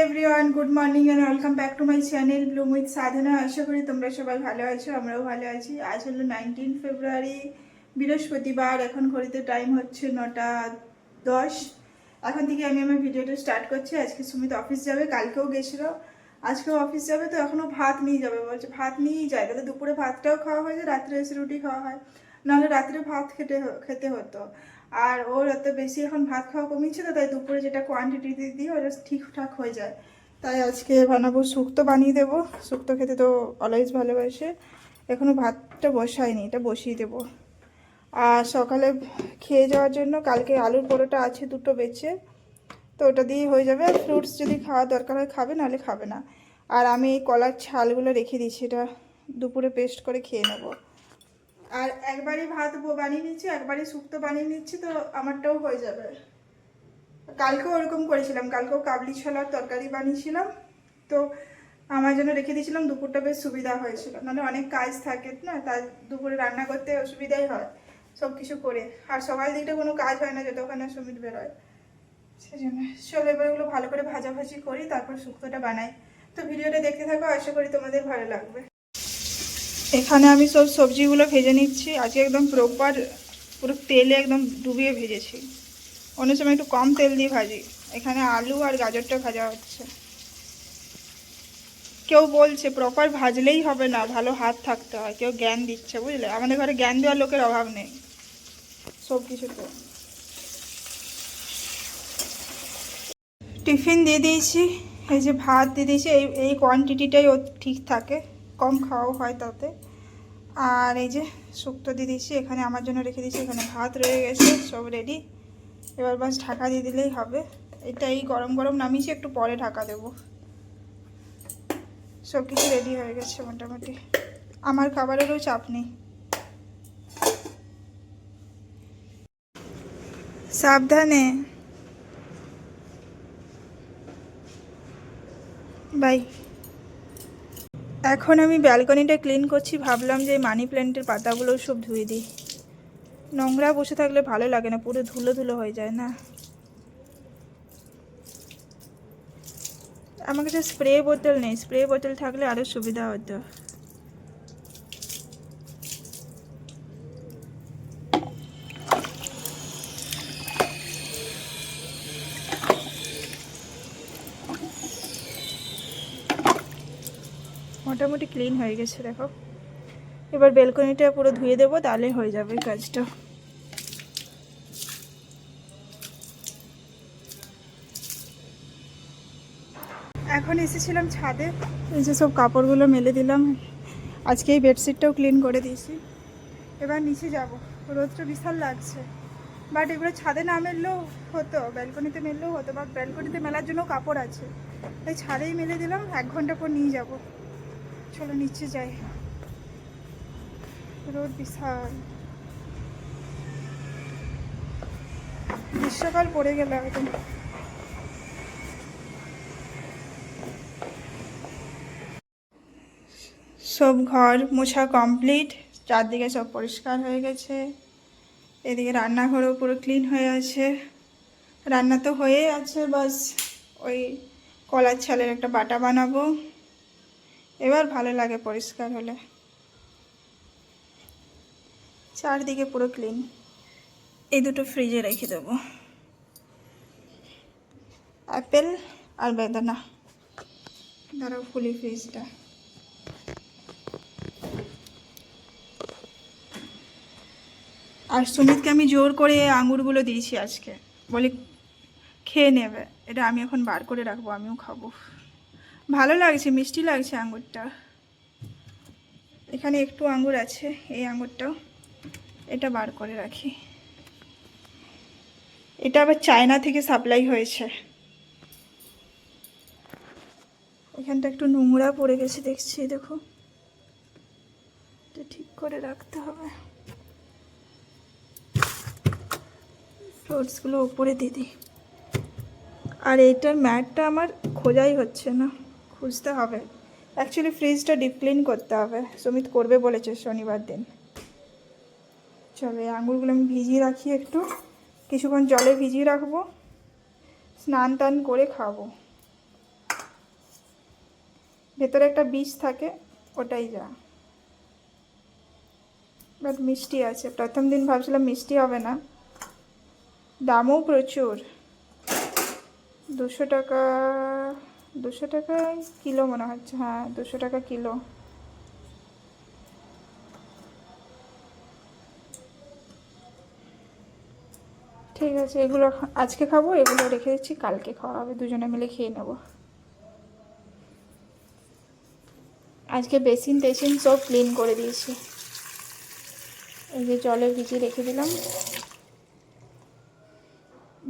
Everyone, good morning and welcome back to my channel Bloom with Sadhana. আশা করি তোমরা সবাই ভালো আছো, আমরাও ভালো আছি। আজ হলো 19 ফেব্রুয়ারি, বৃহস্পতিবার। এখন ঘড়িতে টাইম হচ্ছে 9:10। এখন থেকে আমি আমার ভিডিওটা স্টার্ট করছি। আজকে সুমিত অফিস যাবে, কালকেও গেছিলো, আজকেও অফিস যাবে। তো এখনও ভাত নিয়ে যাবে বলছে, ভাত নিয়েই যায়, তাহলে দুপুরে ভাতটাও খাওয়া হয়ে যায়, রাত্রে এসে রুটি খাওয়া হয়, নাহলে রাত্রে ভাত খেতে হতো। আর ওর এত বেশি এখন ভাত খাওয়া কমিয়েছে, তো তাই দুপুরে যেটা কোয়ান্টিটি দিই ওটা ঠিকঠাক হয়ে যায়। তাই আজকে বানাবো শুক্তো, বানিয়ে দেবো। শুক্তো খেতে তো অলওয়েজ ভালোবাসে। এখনও ভাতটা বসাইনি, এটা বসিয়ে দেবো। আর সকালে খেয়ে যাওয়ার জন্য কালকে আলুর পরোটা আছে দুটো বেচে, তো ওটা দিয়েই হয়ে যাবে। আর ফ্রুটস যদি খাওয়া দরকার হয় খাবে, নাহলে খাবে না। আর আমি এই কলার ছালগুলো রেখে দিচ্ছি, এটা দুপুরে পেস্ট করে খেয়ে নেবো। আর একবারই ভাত বানিয়ে নিচ্ছি, একবারই শুক্তো বানিয়ে নিচ্ছি, তো আমারটাও হয়ে যাবে। কালকেও ওরকম করেছিলাম, কালকেও কাবলি ছোলার তরকারি বানিয়েছিলাম, তো আমার জন্য রেখে দিয়েছিলাম। দুপুরটা বেশ সুবিধা হয়েছিল, মানে অনেক কাজ থাকে না, তাই দুপুরে রান্না করতে অসুবিধাই হয় সব কিছু করে। আর সকাল দিকটা কোনো কাজ হয় না যতক্ষণে সুমিত বেরোয়, সেই জন্য। চলো এবার এগুলো ভালো করে ভাজাভাজি করি, তারপর শুক্তোটা বানাই। তো ভিডিওটা দেখতে থাকো, আশা করি তোমাদের ভালো লাগবে। এখানে আমি সব সবজিগুলো ভেজে নিচ্ছি। আজকে একদম প্রপার পুরো তেলে একদম ডুবিয়ে ভেজেছি। অন্য সময় একটু কম তেল দিয়ে ভাজি। এখানে আলু আর গাজরটা ভাজা হচ্ছে। কেউ বলছে প্রপার ভাজলেই হবে না, ভালো হাত থাকতে হয়, কেউ জ্ঞান দিচ্ছে, বুঝলে। আমাদের ঘরে জ্ঞান দেওয়ার লোকের অভাব নেই সব কিছুতে। টিফিন দিয়ে দিয়েছি, এই যে ভাত দিয়ে দিয়েছি, এই কোয়ান্টিটিটাই ও ঠিক থাকে, কম খাওয়াও হয় তাতে। আর এই যে শুক্তো দিয়ে দিয়েছি, এখানে আমার জন্য রেখে দিয়েছি। এখানে ভাত রয়ে গেছে, সব রেডি। এবার বাস ঢাকা দিয়ে দিলেই হবে। এটা এই গরম গরম নামিয়েছি, একটু পরে ঢাকা দেবো। সব কিছু রেডি হয়ে গেছে মোটামুটি, আমার খাবারেরও চাপ নেই। সাবধানে, বাই। এখন আমি ব্যালকনিটা ক্লিন করছি, ভাবলাম যে মানি প্ল্যান্টের পাতাগুলোও সব ধুয়ে দিই। নোংরা বসে থাকলে ভালো লাগে না, পুরো ধুলো ধুলো হয়ে যায় না। আমার কাছে স্প্রে বোতল নেই, স্প্রে বোতল থাকলে আরও সুবিধা হতো। মোটামুটি ক্লিন হয়ে গেছে দেখো। এবার ব্যালকনিটা পুরো ধুয়ে দেবো, তাহলে হয়ে যাবে কাজটা। এখন এসেছিলাম ছাদে, এই যে সব কাপড়গুলো মেলে দিলাম। আজকে এই বেডশিটটাও ক্লিন করে দিয়েছি। এবার নিচে যাব, রোদটা বিশাল লাগছে। বাট এগুলো ছাদে না মেললেও হতো, ব্যালকনিতে মেললেও হতো, বাট ব্যালকনিতে মেলার জন্য কাপড় আছে, তাই ছাদেই মেলে দিলাম। 1 ঘন্টা পর নিয়ে যাব। চলো নিচে যাই, রোদ বিশাল। গ্রীষ্মকাল পড়ে গেল একদম। সব ঘর মোছা কমপ্লিট, চারদিকে সব পরিষ্কার হয়ে গেছে। এদিকে রান্নাঘরও পুরো ক্লিন হয়ে আছে। রান্না তো হয়েই আছে, বাস ওই কলার ছালের একটা বাটা বানাবো। এবার ভালো লাগে পরিষ্কার হলে। চারদিকে পুরো ক্লিন। এই দুটো ফ্রিজে রেখে দেবো, অ্যাপেল আর বেদানা। দাঁড়াও খুলি ফ্রিজটা। আর সুমিতকে আমি জোর করে আঙুরগুলো দিয়েছি আজকে, বলি খেয়ে নেবে। এটা আমি এখন বার করে রাখবো, আমিও খাবো। ভালো লাগছে, মিষ্টি লাগছে আঙুরটা। এখানে একটু আঙুর আছে, এই আঙুরটাও, এটা বার করে রাখি। এটা আবার চায়না থেকে সাপ্লাই হয়েছে। এখানটা একটু নোংরা পড়ে গেছে দেখছি, দেখো, এটা ঠিক করে রাখতে হবে। ফ্রুটসগুলো ওপরে দিয়ে দিই। আর এইটার ম্যাটটা আমার খোঁজাই হচ্ছে না, খুঁজতে হবে। অ্যাকচুয়ালি ফ্রিজটা ডিপ ক্লিন করতে হবে, সুমিত করবে বলেছে শনিবার দিন। চলো এই আঙুরগুলো আমি ভিজিয়ে রাখি, একটু কিছুক্ষণ জলে ভিজিয়ে রাখবো, স্নান টান করে খাবো। ভেতরে একটা বীজ থাকে, ওটাই যা। বাট মিষ্টি আছে। প্রথম দিন ভাবছিলাম মিষ্টি হবে না, দামও প্রচুর। 200 টাকা, 200 টাকা কিলো মনে হচ্ছে। হ্যাঁ, 200 টাকা কিলো। ঠিক আছে, এগুলো আজকে খাবো, এগুলো রেখে দিচ্ছি, কালকে খাওয়া হবে, দুজনে মিলে খেয়ে নেব। আজকে বেসিন টেসিন সব ক্লিন করে দিয়েছি। এই যে জলে ভিজিয়ে রেখে দিলাম,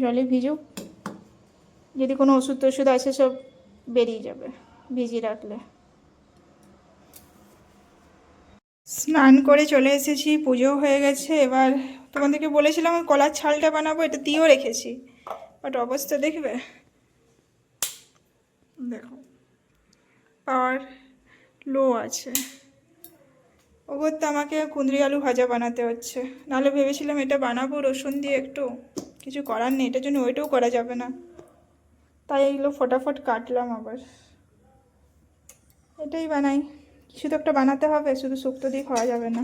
জলে ভিজুক, যদি কোনো ওষুধ টষুধ আছে সব বেরিয়ে যাবে ভিজিয়ে রাখলে। স্নান করে চলে এসেছি, পুজো হয়ে গেছে। এবার তোমাদেরকে বলেছিলাম কলার ছালটা বানাবো, এটা দিয়েও রেখেছি, বাট অবস্থা দেখবে, দেখো পাওয়ার লো আছে। ওগর তো আমাকে কুঁদরি আলু ভাজা বানাতে হচ্ছে, নাহলে ভেবেছিলাম এটা বানাবো রসুন দিয়ে একটু, কিছু করার নেই, এটার জন্য ওইটাও করা যাবে না, তাই এগুলো ফটাফট কাটলাম। আবার এটাই বানাই, কিছু তো একটা বানাতে হবে, শুধু শুক্তো দিয়ে খাওয়া যাবে না।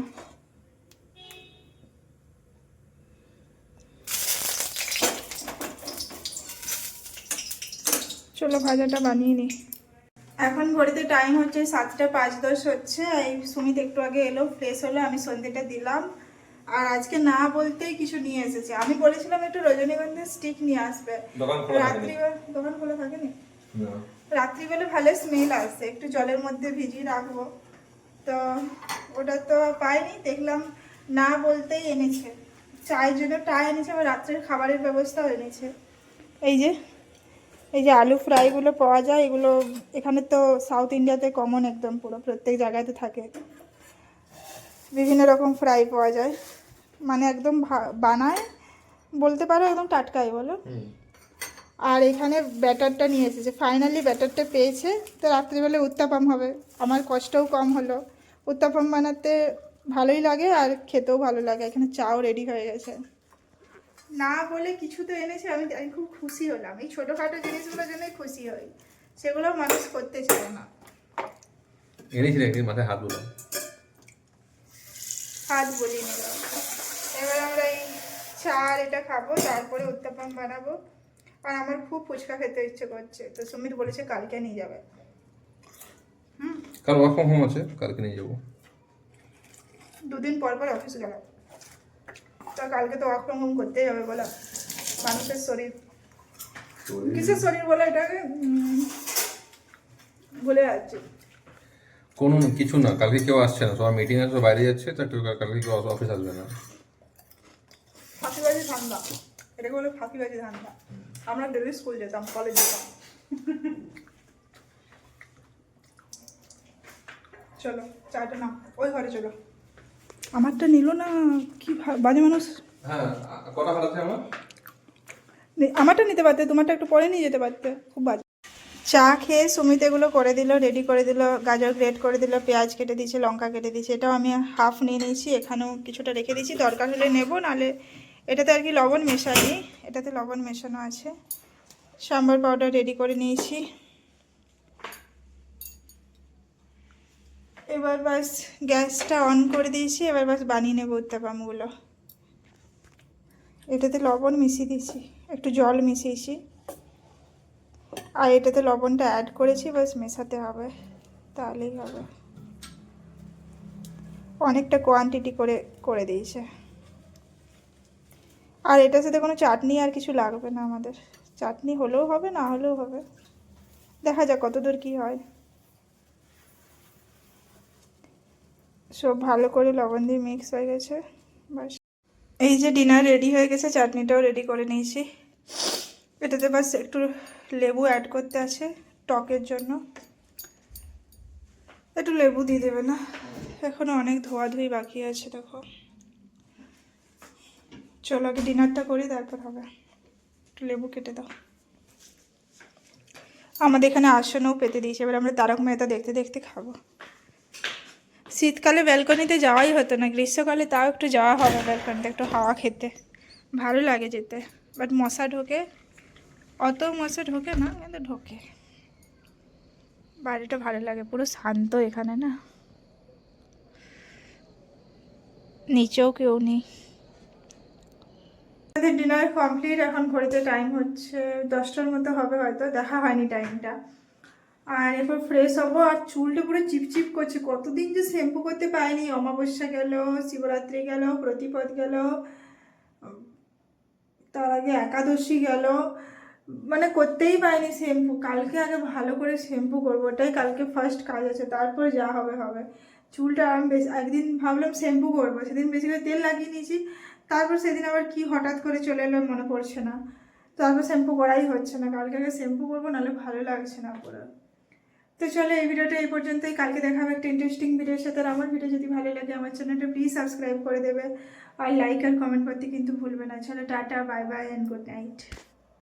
চলো ভাজাটা বানিয়ে নিই। এখন ঘড়িতে টাইম হচ্ছে 7:05 হচ্ছে। এই সুমিত একটু আগে এলো, ফ্রেশ হলো, আমি সন্ধ্যেটা দিলাম। আর আজকে না বলতেই কিছু নিয়ে এসেছে। আমি বলেছিলাম একটু রজনীগন্ধার স্টিক নিয়ে আসবে, রাত্রিবেলা দোকান খোলা থাকেনি, রাত্রিবেলা ভালো স্মেল আসছে, একটু জলের মধ্যে ভিজিয়ে রাখবো, তো ওটা তো পাইনি, দেখলাম না বলতেই এনেছে। চায়ের জন্য টা এনেছে, আবার রাত্রের খাবারের ব্যবস্থাও এনেছে। এই যে আলু ফ্রাইগুলো পাওয়া যায়, এগুলো এখানে তো সাউথ ইন্ডিয়াতে কমন, একদম পুরো প্রত্যেক জায়গাতে থাকে, বিভিন্ন রকম ফ্রাই পাওয়া যায়, মানে একদম বানায় বলতে পারো, একদম টাটকাই বলো। আর এখানে ব্যাটারটা নিয়ে এসেছে, ফাইনালি ব্যাটারটা পেয়েছে, তো রাত্রিবেলা উত্তাপাম হবে, আমার কষ্টও কম হলো। উত্তাপাম বানাতে ভালোই লাগে আর খেতেও ভালো লাগে। এখানে চাও রেডি হয়ে গেছে। না বলে কিছু তো এনেছে, আমি খুব খুশি হলাম। এই ছোটোখাটো জিনিসগুলোর জন্যই খুশি হই, সেগুলো মানুষ করতে চায় না। এনেছিল একদিন, মাথায় হাত বললাম, হাত বলি নিলাম। এবার আমরা এই চা আর এটা খাবো, তারপরে উত্তাপাম বানাবো। আর আমার খুব ফুচকা খেতে ইচ্ছে করছে, তো সুমিত বলেছে কালকে নিয়ে যাবে। কাল ওয়ার্ক ফ্রম হোম আছে, কালকে নিয়ে যাবো। 2 দিন পর পর অফিস গেল, তো কালকে তো ওয়ার্ক ফ্রম হোম করতেই হবে, বলো। মানুষের শরীর, কিসের শরীর বলে এটাকে, বলে যাচ্ছে কোনো কিছু না, কালকে কেউ আসছে না, সবার মিটিং আছে, বাইরে যাচ্ছে, তো কালকে কেউ অফিস আসবে না। ফাঁকিবাজি ধান্দা, এটাকে বলে ফাঁকিবাজি ধান্দা। আমরা ডেলি স্কুল যেতাম, কলেজ যেতাম। চলো চাটা না, ওই ঘরে চলো। আমারটা নিল না, কি বাজে মানুষ। হ্যাঁ, কটা ভাত আছে আমার? আমারটা নিতে পারতে, তোমারটা একটু পরে নিয়ে যেতে পারতে, খুব বাজে। চা খেয়ে সুমিত এগুলো করে দিল, রেডি করে দিল, গাজর গ্রেট করে দিল, পেঁয়াজ কেটে দিয়েছে, লঙ্কা কেটে দিয়েছে, এটাও আমি হাফ নিয়ে নিয়েছি, এখানেও কিছুটা রেখে দিয়েছি, দরকার হলে নেবো, নাহলে এটাতে আর কি লবণ মেশাইনি, এটাতে লবণ মেশানো আছে। সাম্বার পাউডার রেডি করে নিয়েছি। এবার বাস গ্যাসটা অন করে দিয়েছি, এবার বাস বানিয়ে নেবো উত্তাপামগুলো। এটাতে লবণ মিশিয়ে দিয়েছি, একটু জল মিশিয়েছি, আর এটাতে লবণটা অ্যাড করেছি, বাস মেশাতে হবে, তাহলেই হবে। অনেকটা কোয়ান্টিটি করে করে দিয়েছে। আর এটার সাথে কোনো চাটনি আর কিছু লাগবে না আমাদের, চাটনি হলেও হবে, না হলেও হবে, দেখা যাক কতদূর কী হয়। সব ভালো করে লবণ দিয়ে মিক্স হয়ে গেছে, বাস। এই যে ডিনার রেডি হয়ে গেছে, চাটনিটাও রেডি করে নিয়েছি। এটাতে বাস একটু লেবু অ্যাড করতে আছে টকের জন্য, একটু লেবু দিয়ে দেবে না, এখনও অনেক ধোয়াধুয়ি বাকি আছে, দেখো। চলো আগে ডিনারটা করি, তারপর হবে। একটু লেবু কেটে দাও। আমাদের এখানে আসনও পেতে দিয়েছে, এবার আমরা তারক মেহতা দেখতে দেখতে খাবো। শীতকালে ব্যালকনিতে যাওয়াই হতো না, গ্রীষ্মকালে তাও একটু যাওয়া হবে ব্যালকনিতে, একটু হাওয়া খেতে ভালো লাগে যেতে, বাট মশা ঢোকে, অত মশা ঢোকে না, কিন্তু ঢোকে। বাড়িটা ভালো লাগে, পুরো শান্ত এখানে না, নিচেও কেউ নেই। আমাদের ডিনার কমপ্লিট, এখন ঘড়িতে টাইম হচ্ছে 10টার মতো হবে, হয়তো দেখা হয়নি টাইমটা। আর এরপর ফ্রেশ হবো, আর চুলটা পুরো চিপচিপ করছে, কতদিন যে শ্যাম্পু করতে পাইনি। অমাবস্যা গেল, শিবরাত্রি গেল, প্রতিপদ গেল, তার আগে একাদশী গেল, মানে করতেই পাইনি শ্যাম্পু। কালকে আগে ভালো করে শ্যাম্পু করবো, ওটাই কালকে ফার্স্ট কাজ আছে, তারপর যা হবে হবে। চুলটা আমি বেশ একদিন ভাবলাম শ্যাম্পু করবো, সেদিন বেশি করে তেল লাগিয়ে নিয়েছি, তারপর সেদিন আবার কি হঠাৎ করে চলে এলো মনে পড়ছে না, তারপর শ্যাম্পু করাই হচ্ছে না। কালকে আগে শ্যাম্পু করবো, নাহলে ভালো লাগছে না পুরো। তো চলো এই ভিডিওটা এই পর্যন্তই, কালকে দেখা হবে একটা ইন্টারেস্টিং ভিডিওর সাথে। আর আমার ভিডিও যদি ভালো লাগে আমার চ্যানেলটা প্লিজ সাবস্ক্রাইব করে দেবে, আর লাইক আর কমেন্ট করতে কিন্তু ভুলবে না। চলো tata, bye bye and good night.